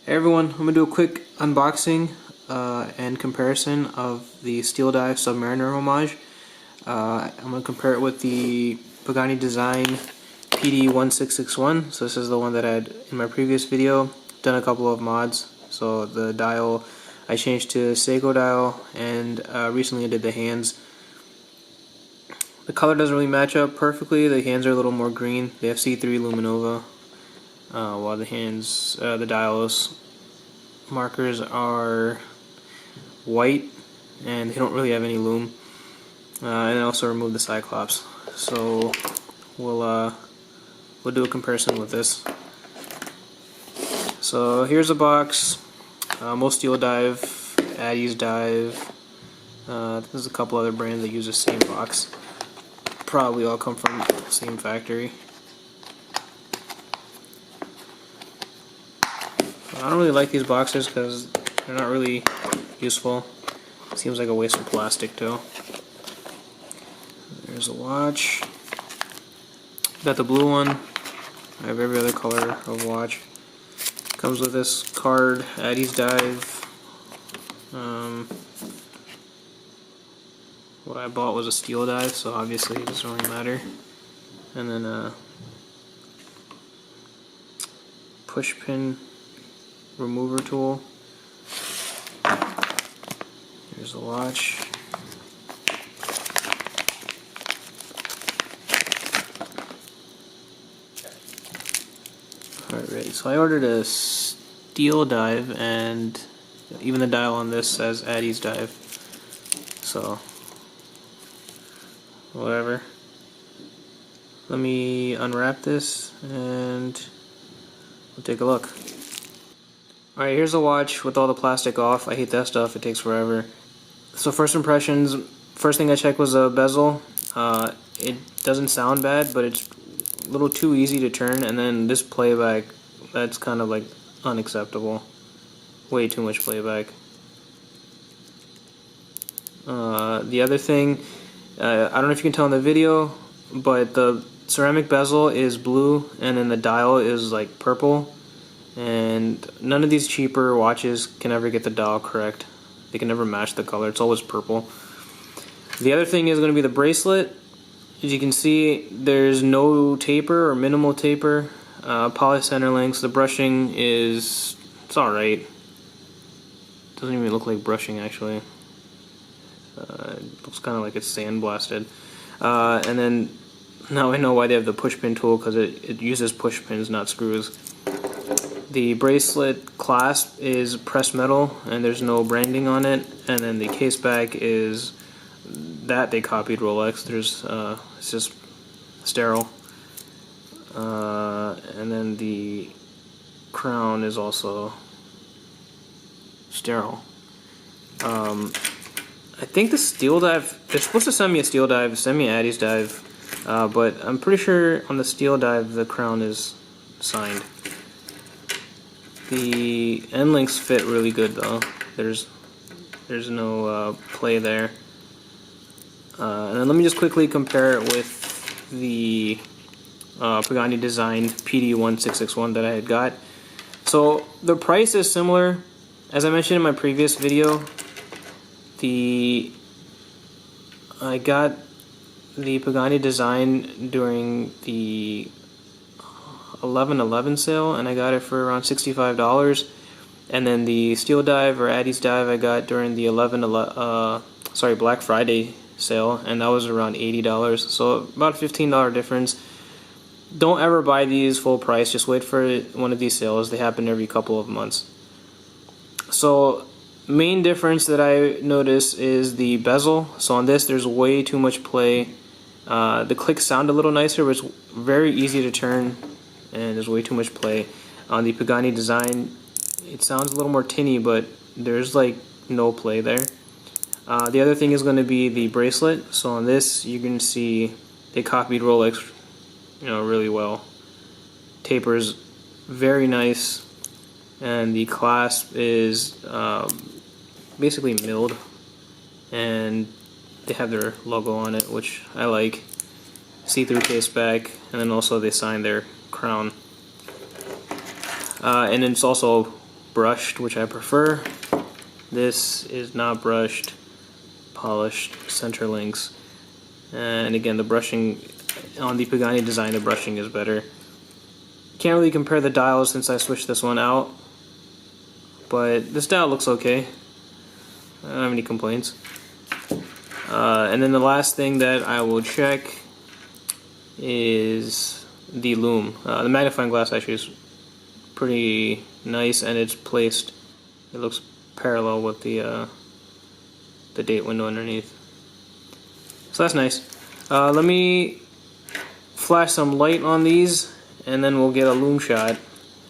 Hey everyone, I'm going to do a quick unboxing and comparison of the Steeldive Submariner Homage. I'm going to compare it with the Pagani Design PD-1661. So this is the one that I had in my previous video. Done a couple of mods. So the dial I changed to Seiko dial, and recently I did the hands. The color doesn't really match up perfectly. The hands are a little more green. They have C3 Luminova. While the hands, the dials markers are white, and they don't really have any lume. And I also removed the Cyclops. So we'll do a comparison with this. So here's a box. Most Steeldive, Addy's Dive. There's a couple other brands that use the same box. Probably all come from the same factory. I don't really like these boxes because they're not really useful. Seems like a waste of plastic too. There's a watch. Got the blue one. I have every other color of watch. Comes with this card, Addy's Dive. What I bought was a Steeldive, so obviously it doesn't really matter. And then a push pin remover tool. Here's the watch. Alright, so I ordered a Steeldive, and even the dial on this says Addy's Dive. So, whatever. Let me unwrap this and we'll take a look. Alright, here's the watch with all the plastic off. I hate that stuff, it takes forever. So first impressions, first thing I checked was a bezel. It doesn't sound bad, but it's a little too easy to turn, and then this playback, that's kind of like unacceptable. Way too much playback. The other thing, I don't know if you can tell in the video, but the ceramic bezel is blue and then the dial is like purple. And none of these cheaper watches can ever get the dial correct. They can never match the color. It's always purple. The other thing is going to be the bracelet. As you can see, there's no taper or minimal taper. Poly center links. The brushing is, it's alright. Doesn't even look like brushing actually. It looks kind of like it's sandblasted. And then now I know why they have the push pin tool, because it uses push pins, not screws. The bracelet clasp is pressed metal and there's no branding on it, and then the case back is that they copied Rolex. There's it's just sterile, and then the crown is also sterile. I think the Steeldive, they're supposed to send me a Steeldive, send me Addy's Dive, but I'm pretty sure on the Steeldive the crown is signed. The end links fit really good though. There's no play there. And then let me just quickly compare it with the Pagani Design PD-1661 that I had got. So the price is similar. As I mentioned in my previous video, I got the Pagani Design during the 11/11 sale, and I got it for around $65. And then the Steeldive or Addy's Dive I got during the Black Friday sale, and that was around $80. So about a $15 difference. Don't ever buy these full price. Just wait for one of these sales. They happen every couple of months. So main difference that I noticed is the bezel. So on this there's way too much play. The clicks sound a little nicer, but it's very easy to turn, and there's way too much play. On the Pagani Design, it sounds a little more tinny, but there's like no play there. The other thing is going to be the bracelet. So on this, you can see they copied Rolex, really well. Tapers very nice, and the clasp is basically milled, and they have their logo on it, which I like. See-through case back, and then also they signed their crown. And it's also brushed, which I prefer. This is not brushed, polished center links. And again, the brushing on the Pagani Design, the brushing is better. Can't really compare the dials since I switched this one out, but this dial looks okay. I don't have any complaints. And then the last thing that I will check is the lume. The magnifying glass actually is pretty nice, and it's placed. It looks parallel with the date window underneath. So that's nice. Let me flash some light on these, and then we'll get a lume shot,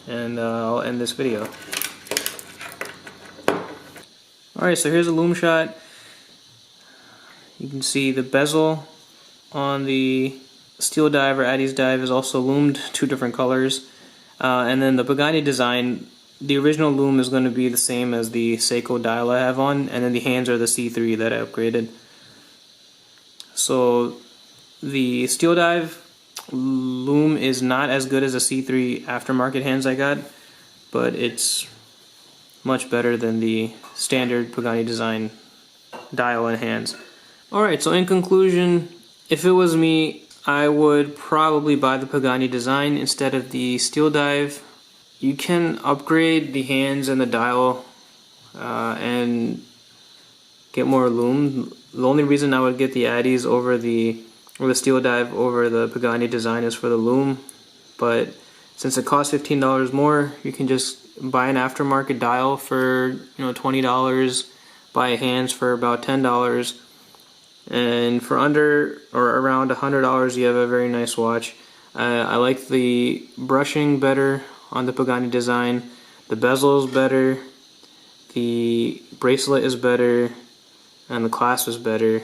and I'll end this video. Alright, so here's a lume shot. You can see the bezel on the Steeldive or Addy's dive is also lumed, 2 different colors. And then the Pagani Design, the original lume is going to be the same as the Seiko dial I have on, and then the hands are the C3 that I upgraded. So the Steeldive lume is not as good as the C3 aftermarket hands I got, but it's much better than the standard Pagani Design dial and hands. Alright, so in conclusion, if it was me, I would probably buy the Pagani Design instead of the Steeldive. You can upgrade the hands and the dial and get more lume. The only reason I would get the Addies or the Steeldive over the Pagani Design is for the lume, but since it costs $15 more, you can just buy an aftermarket dial for $20, buy hands for about $10, and for under or around $100 you have a very nice watch. I like the brushing better on the Pagani Design, the bezel is better, the bracelet is better, and the clasp is better.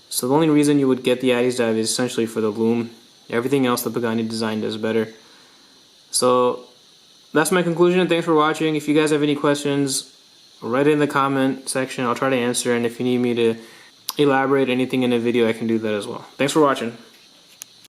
So the only reason you would get the Addy's dive is essentially for the lume. Everything else the Pagani Design does better. So that's my conclusion. Thanks for watching. If you guys have any questions, write it in the comment section. I'll try to answer, and if you need me to elaborate anything in a video, I can do that as well. Thanks for watching.